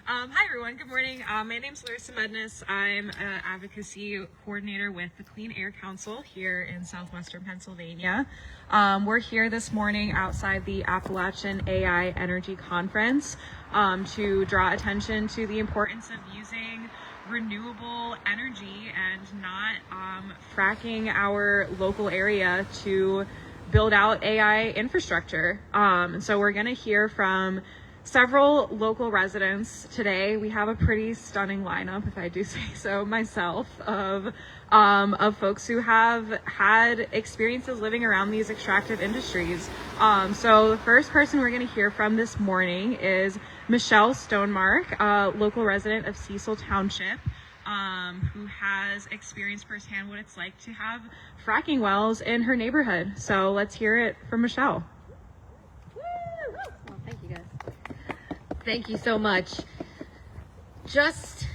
Hi everyone, good morning. My name is Larissa Mednes. I'm an advocacy coordinator with the Clean Air Council here in southwestern Pennsylvania. We're here this morning outside the Appalachian AI Energy Conference to draw attention to the importance of using renewable energy and not fracking our local area to build out AI infrastructure. So we're going to hear from several local residents today. We have a pretty stunning lineup, if I do say so myself, of folks who have had experiences living around these extractive industries. So the first person we're going to hear from this morning is Michelle Stonemark, a local resident of Cecil Township, who has experienced firsthand what it's like to have fracking wells in her neighborhood. So let's hear it from Michelle. Well, thank you guys. Thank you so much. Just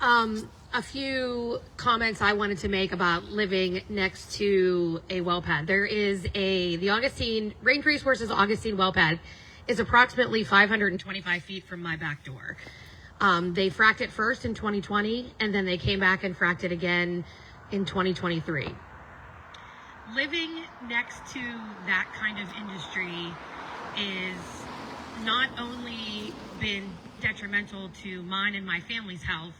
a few comments I wanted to make about living next to a well pad. There is the Augustine, Range Resources Augustine well pad is approximately 525 feet from my back door. They fracked it first in 2020, and then they came back and fracked it again in 2023. Living next to that kind of industry is not only been detrimental to mine and my family's health.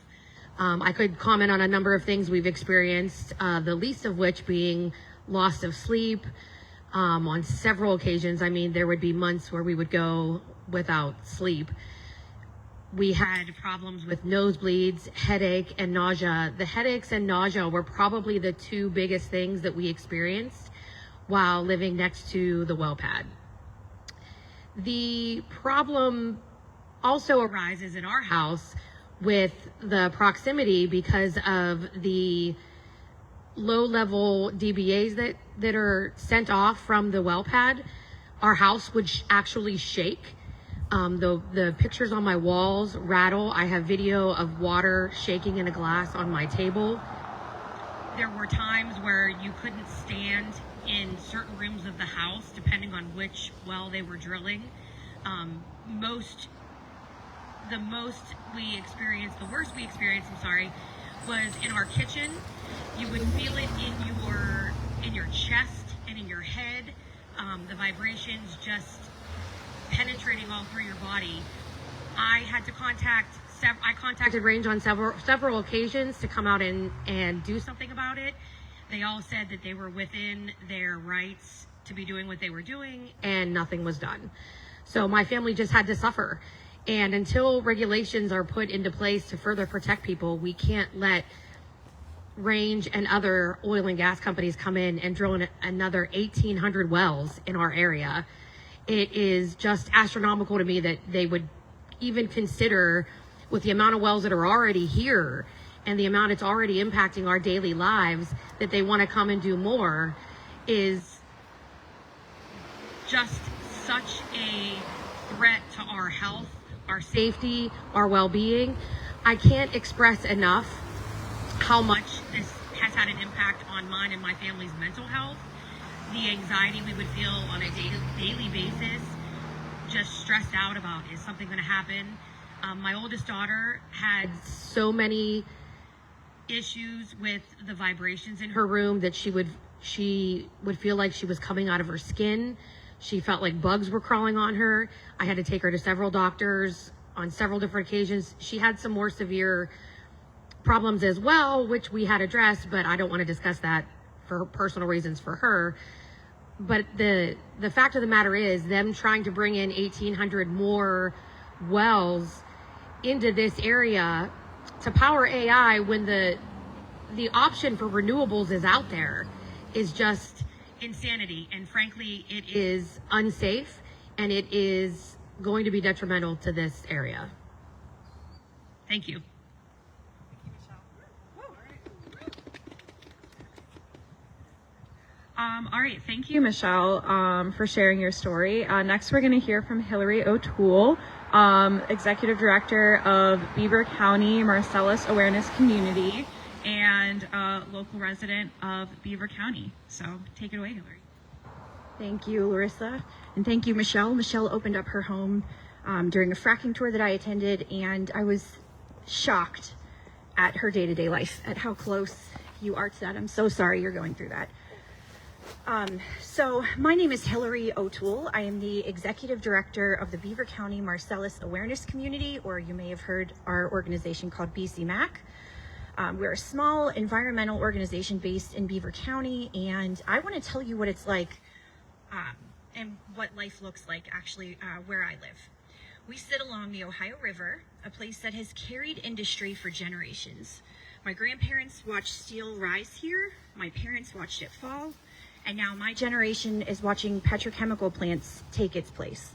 I could comment on a number of things we've experienced, the least of which being loss of sleep on several occasions. I mean, there would be months where we would go without sleep. We had problems with nosebleeds, headache, and nausea. The headaches and nausea were probably the two biggest things that we experienced while living next to the well pad. The problem also arises in our house with the proximity because of the low-level DBAs that are sent off from the well pad. Our house would actually shake. The pictures on my walls rattle. I have video of water shaking in a glass on my table. There were times where you couldn't stand in certain rooms of the house, depending on which well they were drilling. The worst we experienced, was in our kitchen. You would feel it in your chest and in your head. The vibrations just penetrating all through your body. I contacted Range on several occasions to come out and do something about it. They all said that they were within their rights to be doing what they were doing, and nothing was done. So my family just had to suffer. And until regulations are put into place to further protect people, we can't let Range and other oil and gas companies come in and drill another 1,800 wells in our area. It is just astronomical to me that they would even consider, with the amount of wells that are already here and the amount it's already impacting our daily lives, that they want to come and do more is just such a threat to our health, our safety, our well-being. I can't express enough how much this has had an impact on mine and my family's mental health. The anxiety we would feel on a daily basis, just stressed out about, is something going to happen? My oldest daughter had so many issues with the vibrations in her room that she would feel like she was coming out of her skin. She felt like bugs were crawling on her. I had to take her to several doctors on several different occasions. She had some more severe problems as well, which we had addressed, but I don't want to discuss that for personal reasons for her. But the fact of the matter is, them trying to bring in 1,800 more wells into this area to power AI when the option for renewables is out there is just insanity. And frankly, it is unsafe, and it is going to be detrimental to this area. Thank you. All right, thank you, Michelle, for sharing your story. Next, we're going to hear from Hillary O'Toole, Executive Director of Beaver County Marcellus Awareness Community and local resident of Beaver County. So take it away, Hillary. Thank you, Larissa, and thank you, Michelle. Michelle opened up her home during a fracking tour that I attended, and I was shocked at her day-to-day life, at how close you are to that. I'm so sorry you're going through that. So my name is Hillary O'Toole. I am the Executive Director of the Beaver County Marcellus Awareness Community, or you may have heard our organization called BCMAC. We're a small environmental organization based in Beaver County, and I want to tell you what it's like and what life looks like actually where I live. We sit along the Ohio River, a place that has carried industry for generations. My grandparents watched steel rise here, my parents watched it fall, and now my generation is watching petrochemical plants take its place.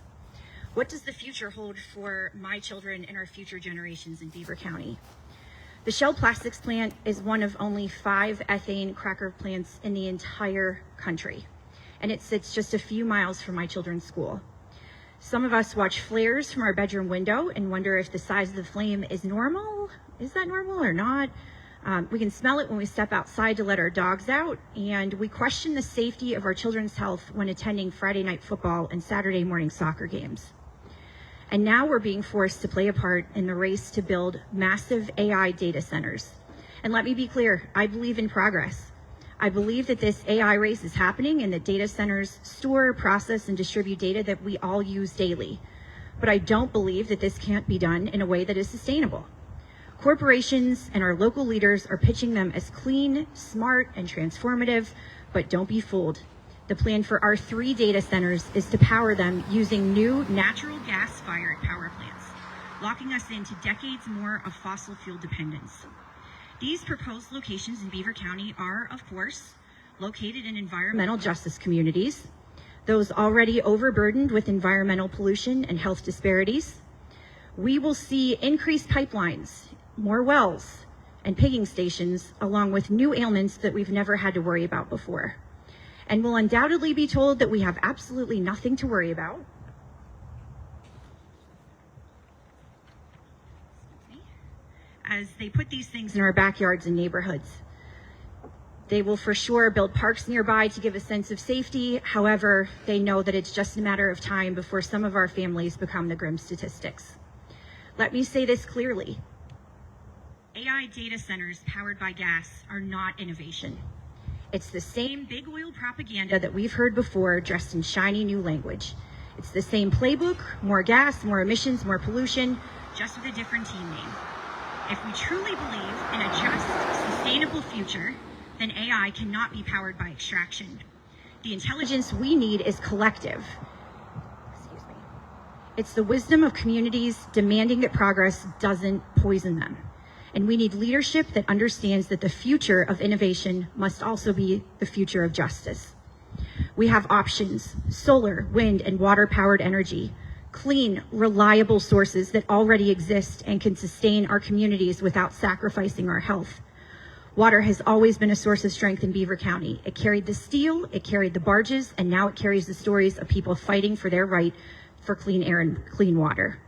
What does the future hold for my children and our future generations in Beaver County? The Shell Plastics plant is one of only 5 ethane cracker plants in the entire country, and it sits just a few miles from my children's school. Some of us watch flares from our bedroom window and wonder if the size of the flame is normal. Is that normal or not? We can smell it when we step outside to let our dogs out, and we question the safety of our children's health when attending Friday night football and Saturday morning soccer games. And now we're being forced to play a part in the race to build massive AI data centers. And let me be clear, I believe in progress. I believe that this AI race is happening and that data centers store, process, and distribute data that we all use daily. But I don't believe that this can't be done in a way that is sustainable. Corporations and our local leaders are pitching them as clean, smart, and transformative, but don't be fooled. The plan for our 3 data centers is to power them using new natural gas-fired power plants, locking us into decades more of fossil fuel dependence. These proposed locations in Beaver County are, of course, located in environmental justice communities, those already overburdened with environmental pollution and health disparities. We will see increased pipelines, more wells, and pigging stations, along with new ailments that we've never had to worry about before. And we'll undoubtedly be told that we have absolutely nothing to worry about. As they put these things in our backyards and neighborhoods. They will for sure build parks nearby to give a sense of safety. However, they know that it's just a matter of time before some of our families become the grim statistics. Let me say this clearly. AI data centers powered by gas are not innovation. It's the same big oil propaganda that we've heard before, dressed in shiny new language. It's the same playbook, more gas, more emissions, more pollution, just with a different team name. If we truly believe in a just, sustainable future, then AI cannot be powered by extraction. The intelligence we need is collective. It's the wisdom of communities demanding that progress doesn't poison them. And we need leadership that understands that the future of innovation must also be the future of justice. We have options: solar, wind, and water-powered energy, clean, reliable sources that already exist and can sustain our communities without sacrificing our health. Water has always been a source of strength in Beaver County. It carried the steel, it carried the barges, and now it carries the stories of people fighting for their right for clean air and clean water.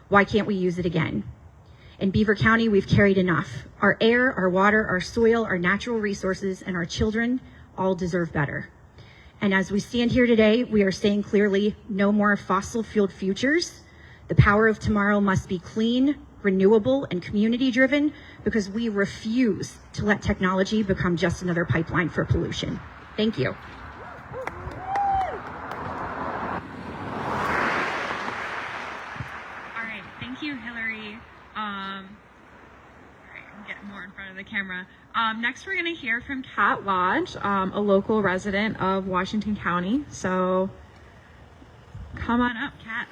Why can't we use it again? In Beaver County, we've carried enough. Our air, our water, our soil, our natural resources, and our children all deserve better. And as we stand here today, we are saying clearly, no more fossil-fueled futures. The power of tomorrow must be clean, renewable, and community-driven, because we refuse to let technology become just another pipeline for pollution. Thank you. All right, thank you, Hillary. All right, I'm getting more in front of the camera. Next, we're going to hear from Kat Lodge, a local resident of Washington County. So come on up, Kat.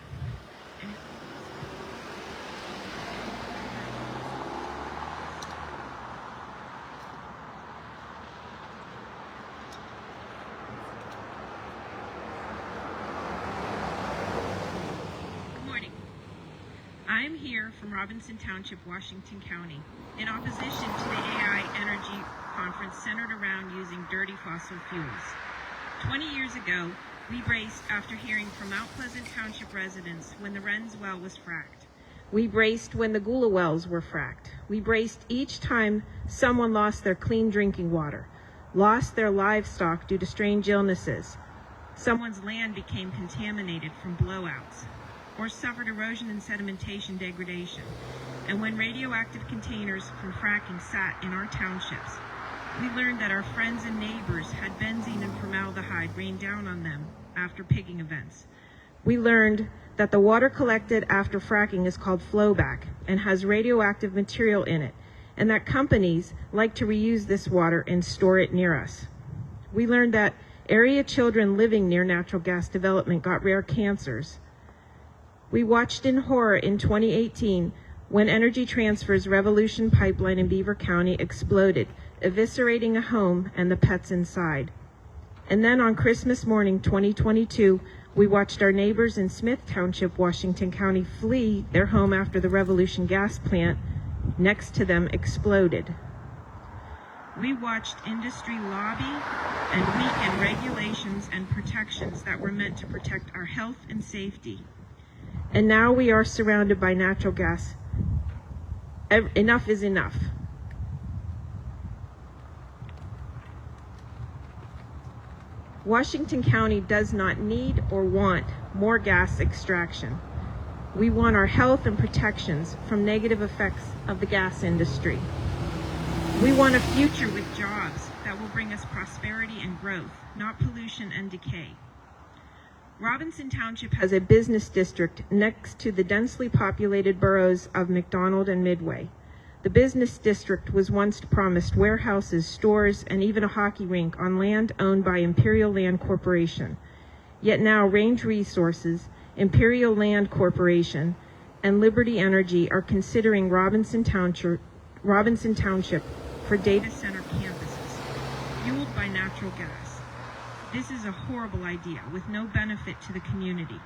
I'm here from Robinson Township, Washington County, in opposition to the AI Energy Conference centered around using dirty fossil fuels. 20 years ago, we braced after hearing from Mount Pleasant Township residents when the Wren's well was fracked. We braced when the Gula wells were fracked. We braced each time someone lost their clean drinking water, lost their livestock due to strange illnesses. Someone's land became contaminated from blowouts. or suffered erosion and sedimentation degradation, and when radioactive containers from fracking sat in our townships. We learned that our friends and neighbors had benzene and formaldehyde rain down on them after pigging events. We learned that the water collected after fracking is called flowback and has radioactive material in it, and that companies like to reuse this water and store it near us. We learned that area children living near natural gas development got rare cancers. We watched in horror in 2018 when Energy Transfer's Revolution pipeline in Beaver County exploded, eviscerating a home and the pets inside. And then on Christmas morning 2022, we watched our neighbors in Smith Township, Washington County, flee their home after the Revolution gas plant next to them exploded. We watched industry lobby and weaken regulations and protections that were meant to protect our health and safety. And now we are surrounded by natural gas. Enough is enough. Washington County does not need or want more gas extraction. We want our health and protections from negative effects of the gas industry. We want a future with jobs that will bring us prosperity and growth, not pollution and decay. Robinson Township has a business district next to the densely populated boroughs of McDonald and Midway. The business district was once promised warehouses, stores, and even a hockey rink on land owned by Imperial Land Corporation. Yet now Range Resources, Imperial Land Corporation, and Liberty Energy are considering Robinson Township for data center campuses, fueled by natural gas. This is a horrible idea with no benefit to the community.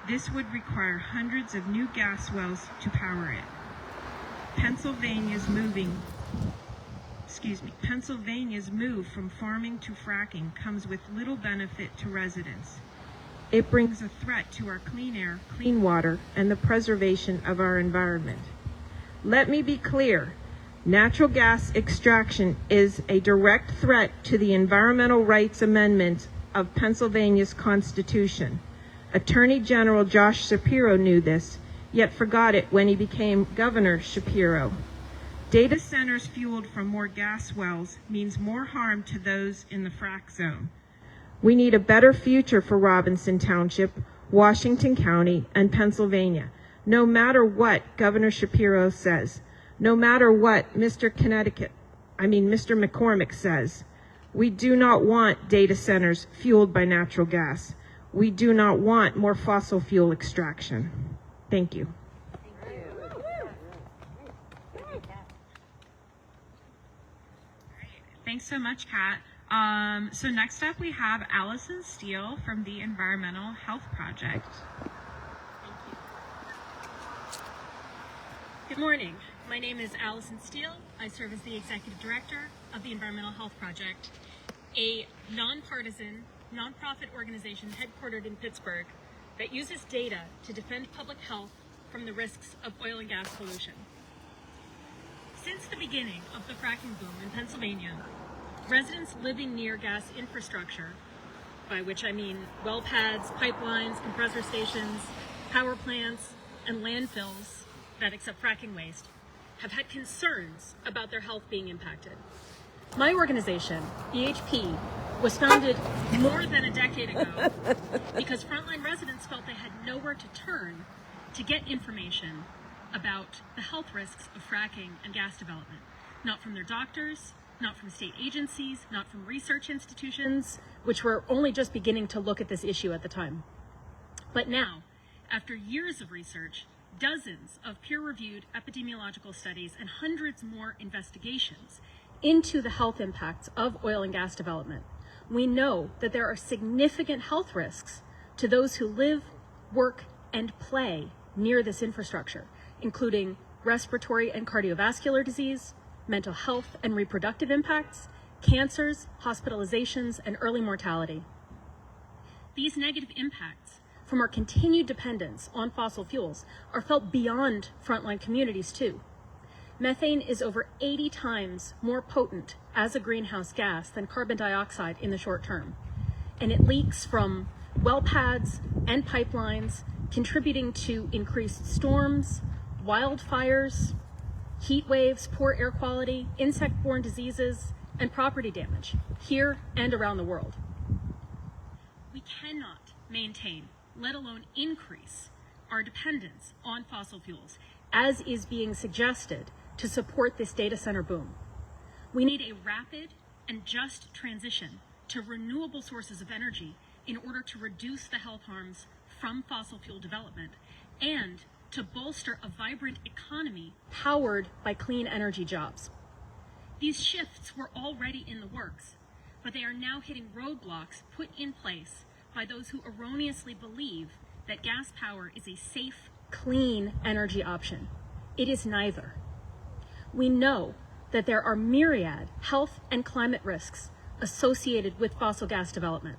This would require hundreds of new gas wells to power it. Pennsylvania's move from farming to fracking comes with little benefit to residents. It brings a threat to our clean air, clean water, and the preservation of our environment. Let me be clear. Natural gas extraction is a direct threat to the Environmental Rights Amendment of Pennsylvania's Constitution. Attorney General Josh Shapiro knew this, yet forgot it when he became Governor Shapiro. Data centers fueled from more gas wells means more harm to those in the frack zone. We need a better future for Robinson Township, Washington County, and Pennsylvania, no matter what Governor Shapiro says, no matter what Mr. McCormick says. We do not want data centers fueled by natural gas. We do not want more fossil fuel extraction. Thank you. Thanks so much, Kat. So next up we have Allison Steele from the Environmental Health Project. Good morning. My name is Allison Steele. I serve as the Executive Director of the Environmental Health Project, a nonpartisan, nonprofit organization headquartered in Pittsburgh that uses data to defend public health from the risks of oil and gas pollution. Since the beginning of the fracking boom in Pennsylvania, residents living near gas infrastructure, by which I mean well pads, pipelines, compressor stations, power plants, and landfills that accept fracking waste, have had concerns about their health being impacted. My organization, EHP, was founded more than a decade ago because frontline residents felt they had nowhere to turn to get information about the health risks of fracking and gas development. Not from their doctors, not from state agencies, not from research institutions, which were only just beginning to look at this issue at the time. But now, after years of research, dozens of peer-reviewed epidemiological studies, and hundreds more investigations into the health impacts of oil and gas development, we know that there are significant health risks to those who live, work, and play near this infrastructure, including respiratory and cardiovascular disease, mental health and reproductive impacts, cancers, hospitalizations, and early mortality. These negative impacts from our continued dependence on fossil fuels are felt beyond frontline communities too. Methane is over 80 times more potent as a greenhouse gas than carbon dioxide in the short term, and it leaks from well pads and pipelines contributing to increased storms, wildfires, heat waves, poor air quality, insect-borne diseases, and property damage here and around the world. We cannot maintain, let alone increase, our dependence on fossil fuels, as is being suggested to support this data center boom. We need a rapid and just transition to renewable sources of energy in order to reduce the health harms from fossil fuel development and to bolster a vibrant economy powered by clean energy jobs. These shifts were already in the works, but they are now hitting roadblocks put in place by those who erroneously believe that gas power is a safe, clean energy option. It is neither. We know that there are myriad health and climate risks associated with fossil gas development.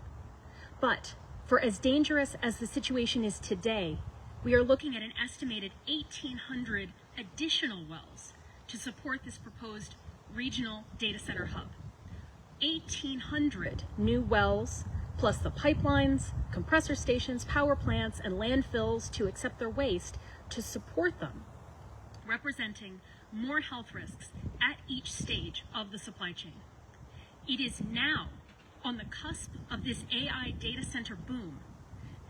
But for as dangerous as the situation is today, we are looking at an estimated 1,800 additional wells to support this proposed regional data center hub. 1,800 new wells, plus the pipelines, compressor stations, power plants, and landfills to accept their waste to support them, representing more health risks at each stage of the supply chain. It is now, on the cusp of this AI data center boom,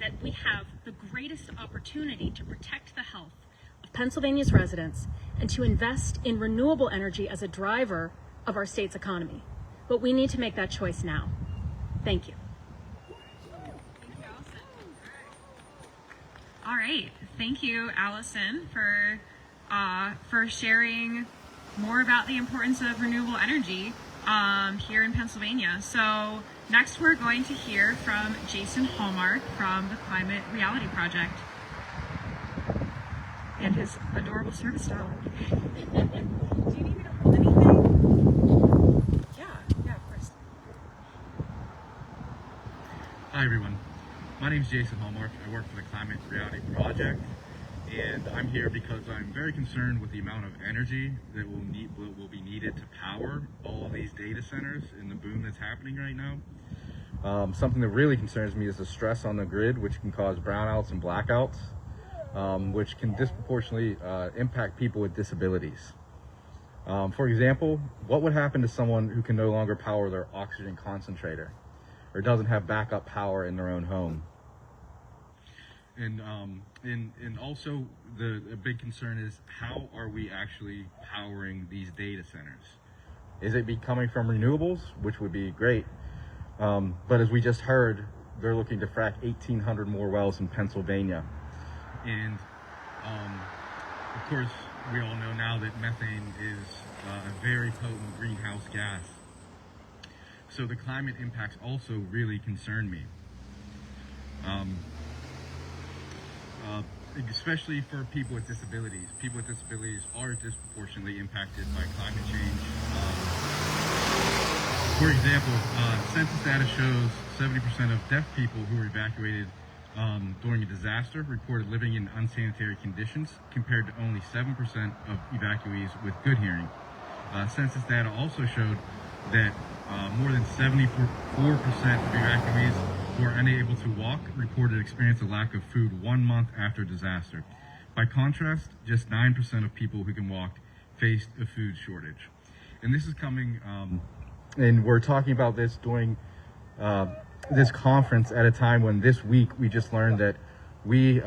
that we have the greatest opportunity to protect the health of Pennsylvania's residents and to invest in renewable energy as a driver of our state's economy. But we need to make that choice now. Thank you. All right, thank you, Allison, for sharing more about the importance of renewable energy here in Pennsylvania. So next we're going to hear from Jason Hallmark from the Climate Reality Project and his adorable service dog. Do you need me to hold anything? Yeah, of course. Hi everyone, my name is Jason Hallmark. I work for the Climate Reality Project, and I'm here because I'm very concerned with the amount of energy that will be needed to power all of these data centers and the boom that's happening right now. Something that really concerns me is the stress on the grid, which can cause brownouts and blackouts, which can disproportionately impact people with disabilities. For example, what would happen to someone who can no longer power their oxygen concentrator or doesn't have backup power in their own home? And also a big concern is, how are we actually powering these data centers? Is it coming from renewables, which would be great, but as we just heard, they're looking to frack 1,800 more wells in Pennsylvania. And of course, we all know now that methane is a very potent greenhouse gas. So the climate impacts also really concern me. Especially for people with disabilities. People with disabilities are disproportionately impacted by climate change. For example, census data shows 70% of deaf people who were evacuated during a disaster reported living in unsanitary conditions, compared to only 7% of evacuees with good hearing. Census data also showed that more than 74% of evacuees who are unable to walk reported experience a lack of food 1 month after disaster. By contrast, just 9% of people who can walk faced a food shortage. And this is coming, and we're talking about this during this conference at a time when this week we just learned that we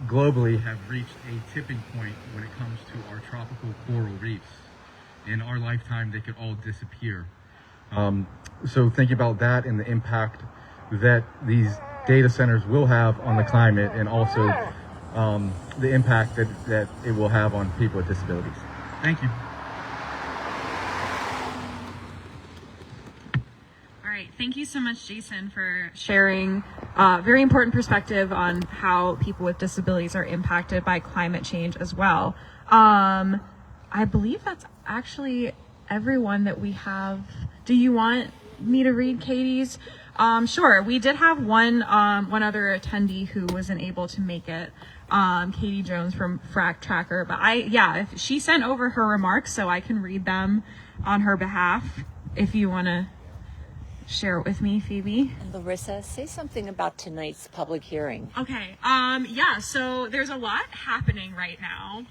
globally have reached a tipping point when it comes to our tropical coral reefs. In our lifetime, they could all disappear. So think about that and the impact that these data centers will have on the climate, and also the impact that it will have on people with disabilities. Thank you. All right, thank you so much, Jason, for sharing very important perspective on how people with disabilities are impacted by climate change as well. I believe that's actually everyone that we have. Do you want me to read Katie's? Sure. We did have one other attendee who wasn't able to make it, Katie Jones from Frack Tracker. But if she sent over her remarks, so I can read them on her behalf. If you want to share it with me, Phoebe. And Larissa, say something about tonight's public hearing. Okay. Yeah. So there's a lot happening right now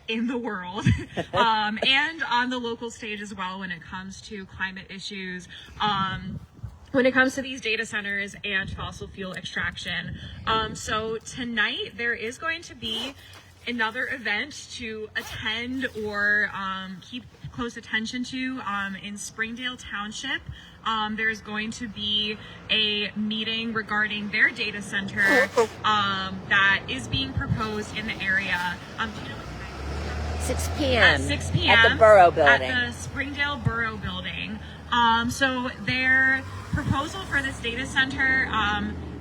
in the world, and on the local stage as well when it comes to climate issues. When it comes to these data centers and fossil fuel extraction. So tonight there is going to be another event to attend or keep close attention to in Springdale Township. There's going to be a meeting regarding their data center that is being proposed in the area. Do you know what time? 6 p.m. At 6 p.m. At the Borough Building. At the Springdale Borough Building. So their proposal for this data center,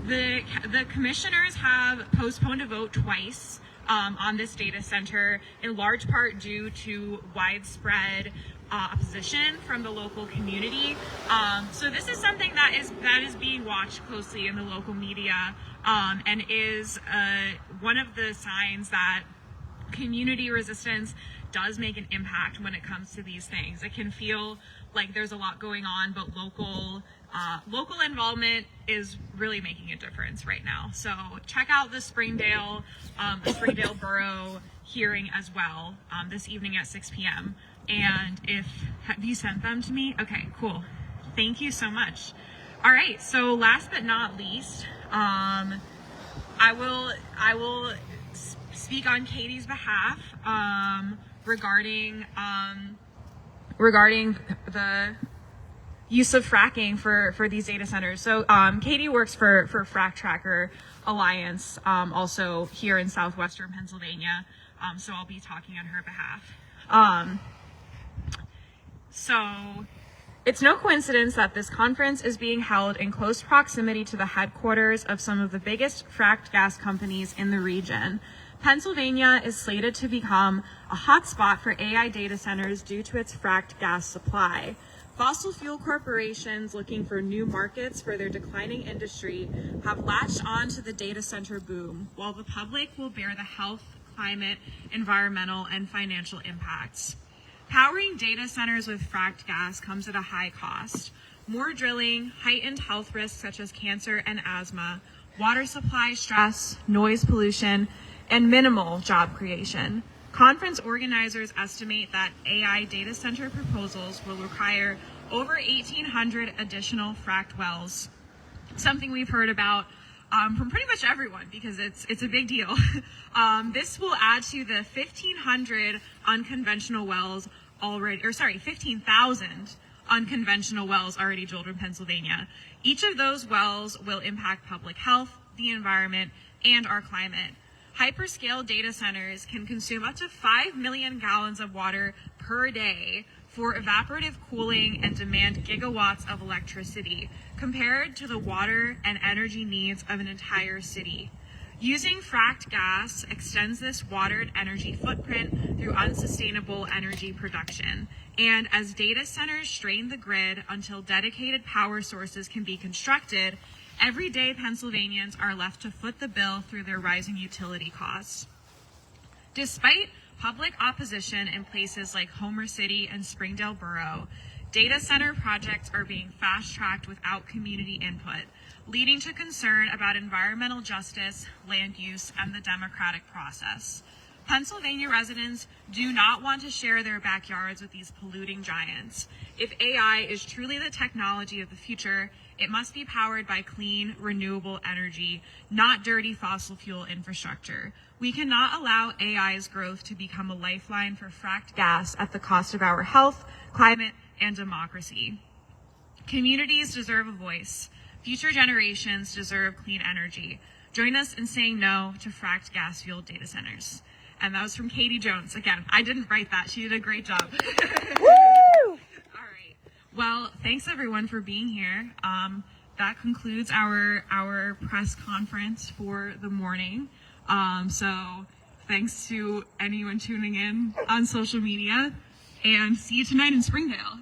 the commissioners have postponed a vote twice on this data center, in large part due to widespread opposition from the local community. So this is something that is being watched closely in the local media, and is one of the signs that community resistance does make an impact when it comes to these things. It can feel like there's a lot going on, but local involvement is really making a difference right now. So check out the Springdale Borough hearing as well this evening at 6 p.m. And have you sent them to me? Okay, cool. Thank you so much. All right. So last but not least, I will speak on Katie's behalf regarding the use of fracking for these data centers. So Katie works for Frack Tracker Alliance, also here in southwestern Pennsylvania. So I'll be talking on her behalf. So it's no coincidence that this conference is being held in close proximity to the headquarters of some of the biggest fracked gas companies in the region. Pennsylvania is slated to become a hotspot for AI data centers due to its fracked gas supply. Fossil fuel corporations looking for new markets for their declining industry have latched on to the data center boom, while the public will bear the health, climate, environmental, and financial impacts. Powering data centers with fracked gas comes at a high cost. More drilling, heightened health risks such as cancer and asthma, water supply stress, noise pollution, and minimal job creation. Conference organizers estimate that AI data center proposals will require over 1,800 additional fracked wells, something we've heard about from pretty much everyone because it's a big deal. This will add to the 1,500 unconventional wells already, 15,000 unconventional wells already drilled in Pennsylvania. Each of those wells will impact public health, the environment, and our climate. Hyperscale data centers can consume up to 5 million gallons of water per day for evaporative cooling and demand gigawatts of electricity, compared to the water and energy needs of an entire city. Using fracked gas extends this water and energy footprint through unsustainable energy production. And as data centers strain the grid until dedicated power sources can be constructed, everyday Pennsylvanians are left to foot the bill through their rising utility costs. Despite public opposition in places like Homer City and Springdale Borough, data center projects are being fast-tracked without community input, leading to concern about environmental justice, land use, and the democratic process. Pennsylvania residents do not want to share their backyards with these polluting giants. If AI is truly the technology of the future, it must be powered by clean, renewable energy, not dirty fossil fuel infrastructure. We cannot allow AI's growth to become a lifeline for fracked gas at the cost of our health, climate, and democracy. Communities deserve a voice. Future generations deserve clean energy. Join us in saying no to fracked gas-fueled data centers. And that was from Katie Jones. Again, I didn't write that. She did a great job. Woo! All right. Well, thanks everyone for being here. That concludes our press conference for the morning. So thanks to anyone tuning in on social media, and see you tonight in Springdale.